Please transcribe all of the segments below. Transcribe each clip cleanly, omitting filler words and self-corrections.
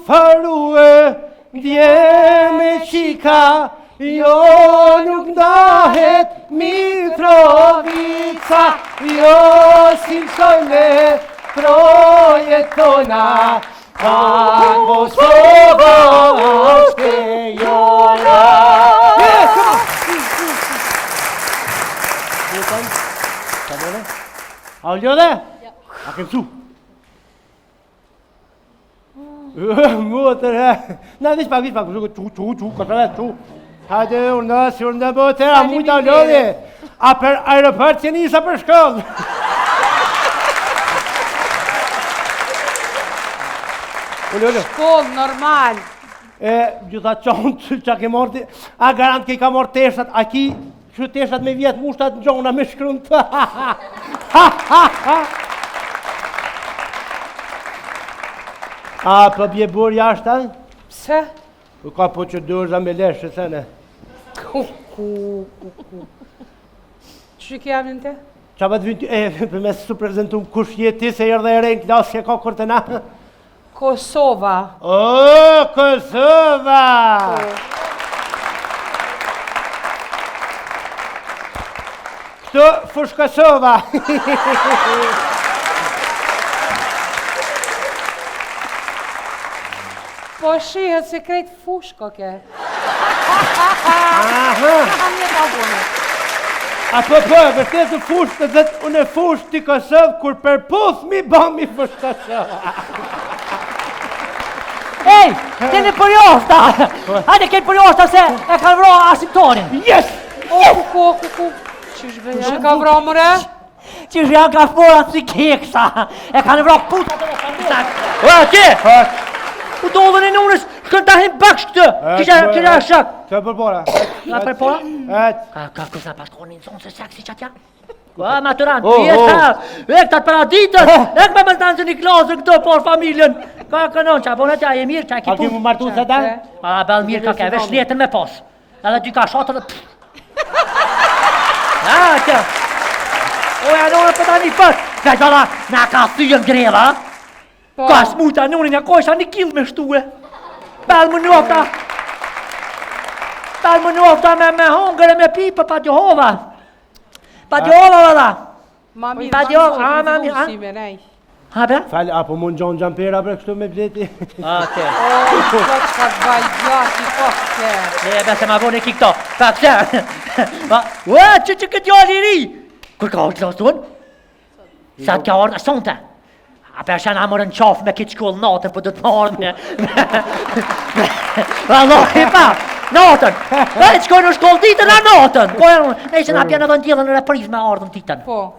farue, dje me qika, jo nuk ndahet Mitrovica, jo si lëshojme projet tona, ka Kosova është e jona. A u ljode? A kem su? Motër, na vish pak, çu, çu. Hajde, urna bote, a mujta ljode. A për aeroport që nisa për shkollë. Shkollë, normal. Gjitha qonë që ke morti, a garant ke i ka mor teshat, a ki që teshat me vjetë mushtat në gjona me shkrumt. A, për bje burë jashtë, a? Pse? Ka po që dërza me leshë, sene. Që ke jam në te? Qa pa të vynë ty, për me su prezentum kush jeti se jërë dhe e rejnë klasë që ka kërë të na. Kosova. O, Kosova! Këto fush Kosova. Po shihet se krejt fushko ke. A po, vërtet të fush të dhe unë e fush t'i Kosovë, kur përputh mi bëmi fush Kosova. Ej, keni për joshta! Hajde keni për joshta se e kanë vro asiptonin. Yes! Ku. Që ka vro mëre? Qish janë ka shpora si keksa. E kanë vro puta të familja. O, ti! U dollën e nunës, shkën ta him baksh këtë. Kisha shak. Që përbora? Nga përbora? Ka kësna paskonin zonë se shak si qatë janë. Ka maturant, e këta të paraditës, e këma më stanë që një klasë këto por familjen. Ka kënon qa, bona tja e mirë, qa e ki A ki mu martu se ta? A bel mirë ka ke, vesh letën me pas. Edhe dy ka shatër dhe A, që. Oja nore për ta një pët. Vesh bala, na ka thyën greva. Ka smuta nunin, ja kojsha një kill me shtue. Bel më njofta me hongër e me pipë pa Gjehova. Pa Gjehova valla. Ma mirë, Ha be? Falë, apo mund gjonë gjampera për kështu me bleti? Ate. O, qka të bajgjati, ke. Ne, bese ma vone ki këto. Pa këse. Ua, që këtë jali ri. Kur ka orë të losën? Sa të ka orë në sonte. A për shenë amërën qafë me kitë shkollë natën, për do të marë me... Vallohi pa, natën. E të shkojnë në shkollë ditën a natën. Ne që na pjenë edhe në tjellën në reprizë me ardhën ditën. Po.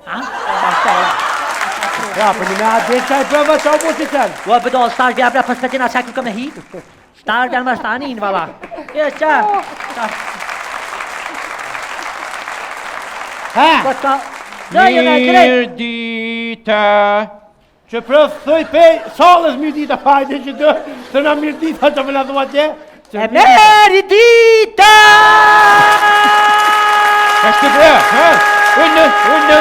Ja, për një me atë qaj përva qa u po si qenë. Ua, bëdo, shtash bja bre për spetina qaj kërë me hi. Shtash bja në më shtanin, valla. E, qa. Mirë dita. Që prëth thëj pej, salës mirë dita hajde që të na mirë dita që me në dhua tje. E meri dita! E shtë bre, unë.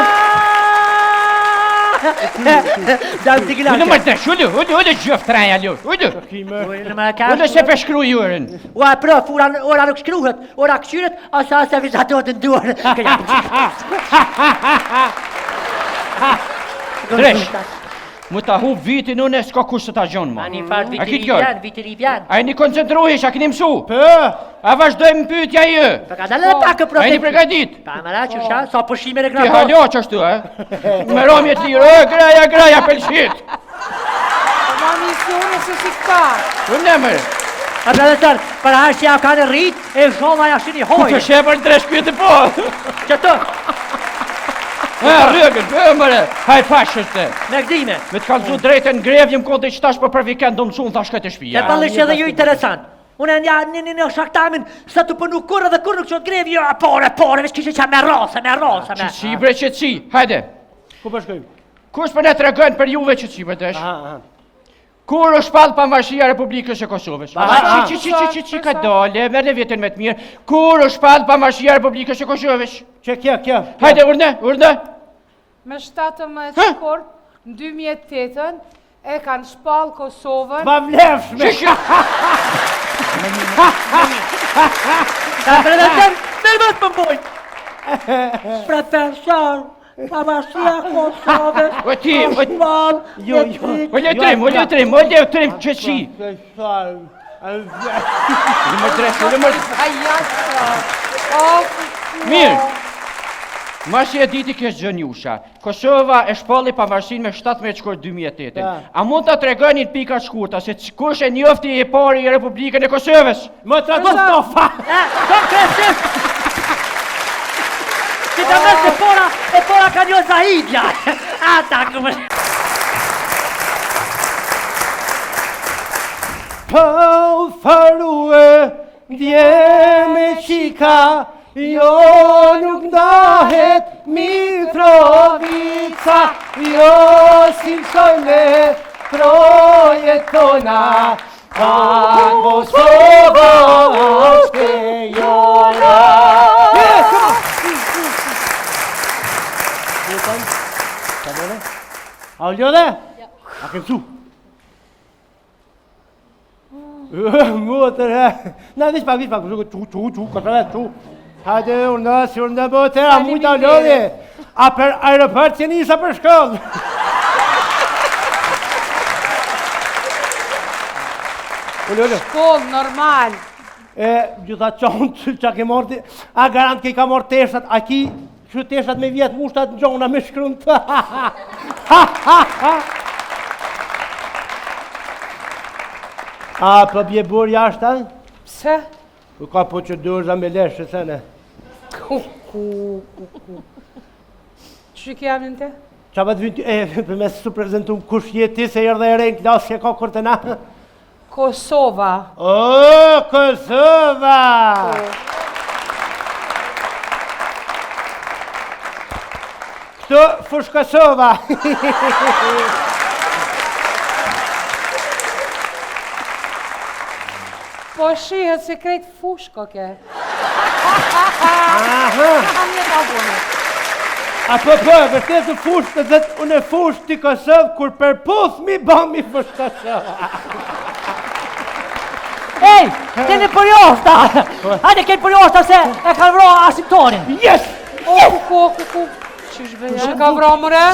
Unë më të shullu, unë gjëftë raja lu, unë se për shkru jurën. Ua, prof, ora nuk shkruhet, ora këshyret, asa vizatorët në duar. Dresh, mu ta hu vitin unë e s'ka kush të ta gjonë ma. A një farë vitër i vjen. A një koncentruhish, a këni mësu. A vazhdojmë pyetja jë. Pa ka dalë pak e A një pregadit. Pa më ra që shka, sa përshime në Ti grafo. halo që ashtu, me romje të lirë, graja pelshit. Ma misione se si ka. Unë në mërë. A profesor, për harë që ja ka në rrit, e shoma ja shini hojë. Ku të shepër në dresh pjetë po. Që të? Rëgën, mëre, hajt fashës të. Me gdime. Me të kalëzu drejtën grevjëm kote që tash për vikend do mësu në thashka të shpija. E përlësh edhe ju interesant. Unë një shaktamin se të përnu kurë dhe kurë nuk qëtë grevi, jo, pore, veç kishë që me rase. Qëtësi, bre qëtësi, hajde. Ku përshkojmë? Kush për ne të regojnë për juve qëtësi, përtesh? Kur është shpallë pamvashia Republikës e Kosovës? Që ka dole, mërë në vjetën me të mirë. Kur është shpallë pamvashia Republikës e Kosovës? Që kjo. Hajde, urne. Me 17 shkort, në 2008, E kanë shpall Kosovën. Pa vlefshme. Ka prezentim, nervos më bojnë. Profesor, pavarësia Kosovës. O ti, Jo. o letrim, që qi. Në më dresu, Ai jashtë. O, Mirë. Mashi e diti kesh gjënjusha. Kosova e shpalli pavarësinë me 17 shkurt 2008. Ja. A mund ta tregoni në pika shkurta se kush e njofti i pari i Republikën e Kosovës? Më të Mustafa. Konkretisht! Që të mështë e pora ka një Zahidja. Ata këmë... Po farue, dje me qika, jo nuk ndahet Mitrovica, jo si shojme projet tona, pa Kosova është e jona. A u ljode? A ke mësu? Motër, na vish pak, çu, çu. Hajde, urna bote, a mujta ljode. A për aeroport që nisa për shkollë. Ullo. shkollë normal. Gjitha qonë që ke morti, a garant ke ka mort teshat, a ki që teshat me vjetë mushtat në gjona me shkruan të. A, për bje burë jashtë, a? Pse? Po ka po që dërza me leshë, sene. Që ke jam në te? Qa për të vynë ty, për me su prezentum kush je ti se jërë dhe e rejnë klasë që ka kërë të na. Kosova. O, Kosova! Këto fush Kosova. Po shihet se krejt fushko ke. Aha! A po, vërtet të fush të dhëtë, unë e fush t'i Kosovë, kur për puth mi bëmi fush Kosova. Ej, keni për joshta! Hajde keni për joshta se e kanë vro asiptonin. Yes! Ku. Qysh be janë ka vra mëre?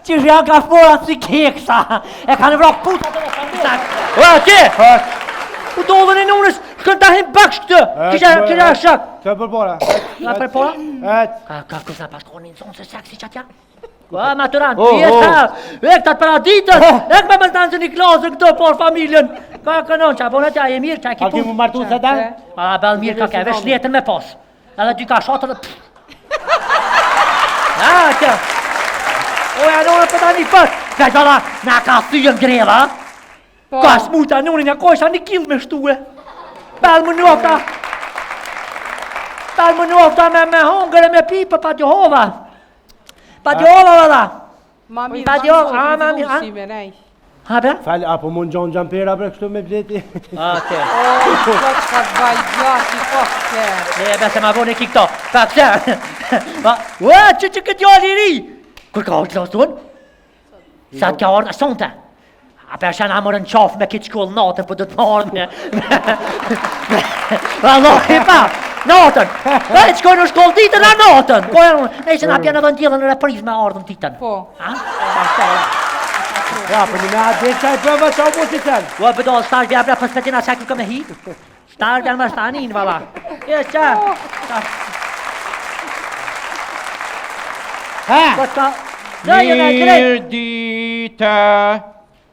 Që janë ka fora si keksa. E kanë vro puta të familja. O, ti! U dollën e nunës, shkën ta him baksh këtë. Kisha shak. Që për pora? Nga për pora? Ka kësna pastonin zonë se seksi qatja? Ua, maturan, ek të paraditës, ek me mëzdanë që një klasën këtë por familjen. Ka kënon, qa bonet ja e mirë, qa e ki A ki mu pun. martu se ta? A, bel mirë ka ke, vesh letën me pas. Edhe dy ka shatër dhe... A, që... O, e nore për ta një pët, ka gjalla, na ka thyën greva. Ka smuta nurin e kojsha një kill me shtue. Bel më njofta me hongër e me pipë pa Gjehova. Pa Gjehova vada. Ma mirë, Pa Gjehova, ma mirë, si me nej. Ha, bre? Falë, apo mund gjonë gjampera për kështu me bleti? A, te. O, që ka të bajgjati, po ke. E, bese ma vone ki këto. Pa, këse. Ua, që këtë jali i ri. Kur ka orë të laston? Sa të ka orë, sonte. A për shenë amërën qafë me këtë shkollë natën, për do të marrë me... Allah, e pa, natën. E të shkojnë në shkollë ditën a natën. Po e unë, e që nga pjenë edhe në tjellën në repriz me ardhën ditën. Po. Ha? Ja, për një me atë dhe qaj përva qa u po që qenë. Ua, bëdo, shtarë vja bre për spetina që këmë me hi. Shtarë vja në më shtanin, vala. E, qa? Ha? Po të ka... Mirë dita.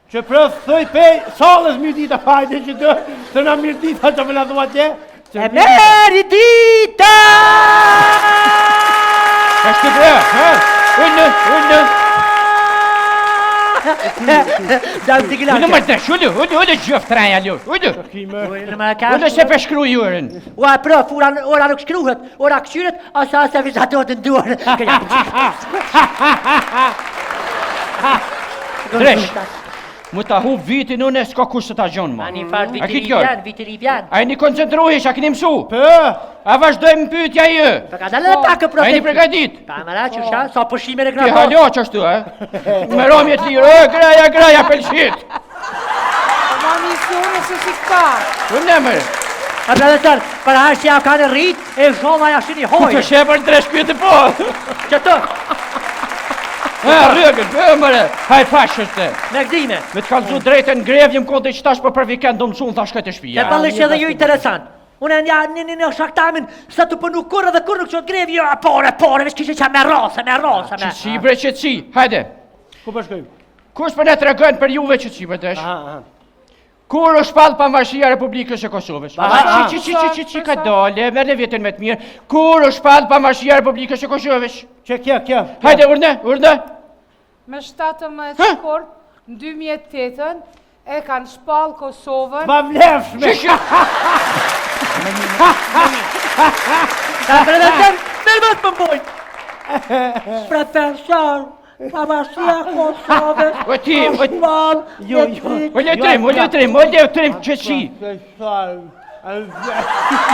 Që prëth thoj pej, salës mirë dita fajde që të, të na mirë dita që me në dhua që. E meri dita! E shtë bre, unë. Gjallë t'i gila. Unë më të shullu, unë gjëftë traja lu, unë se përshkru jurën. Ua, prëf, ora nuk shkruhet, ora këshyret, asa se vizator të nduar. Dresh, Mu ta hu vitin unë s'ka kush të ta gjonë ma. Ma një farë A ki kjo? viti rivjan. A një koncentruhesh, a kini mësu? Për, A vazhdojmë pyetja jë? Për ka dalë dhe pak e A një pregadit? Pa më ra që shka, sa pushime në Ti grafo. halo që ashtu, Me romjet lirë, graja, pelqit. Ma misione se si ka. Unë në mërë. A profesor, për harë që ja ka në rrit, e shoma ja shini Të hojë. shepër në tresh pyetje po. Që të, Rëgën, mëre. Hajt fashështë. me gdime. Me të kalëzu drejtën grevjëm kote që tash për vikend do mësun thash këtë Se shpija. pëllësh edhe ju interesant. Unë një shaktamin, sa të pënu kur edhe kur nuk qëtë grevi, jo, pore, veç kishe qa me rase. Qëtësi, bre qëtësi, hajde. ku përshkojmë? Kush për ne të regën për juve qëtësi, bëtesh? Aha. Kur u shpall pavarësia e Republikës së Kosovës? Çi ka dole, merr veten më të mirë. Kur u shpall pavarësia e Republikës së Kosovës? Që kjo. Hajde urdhë. Me 17 shkurt, në 2008 e kanë shpall Kosovën. Ma vlefshme. Ka profesor, fermat për mboj. Profesor, pavarësia Kosovës. O ti, Jo. o letrim, qëtësi. Që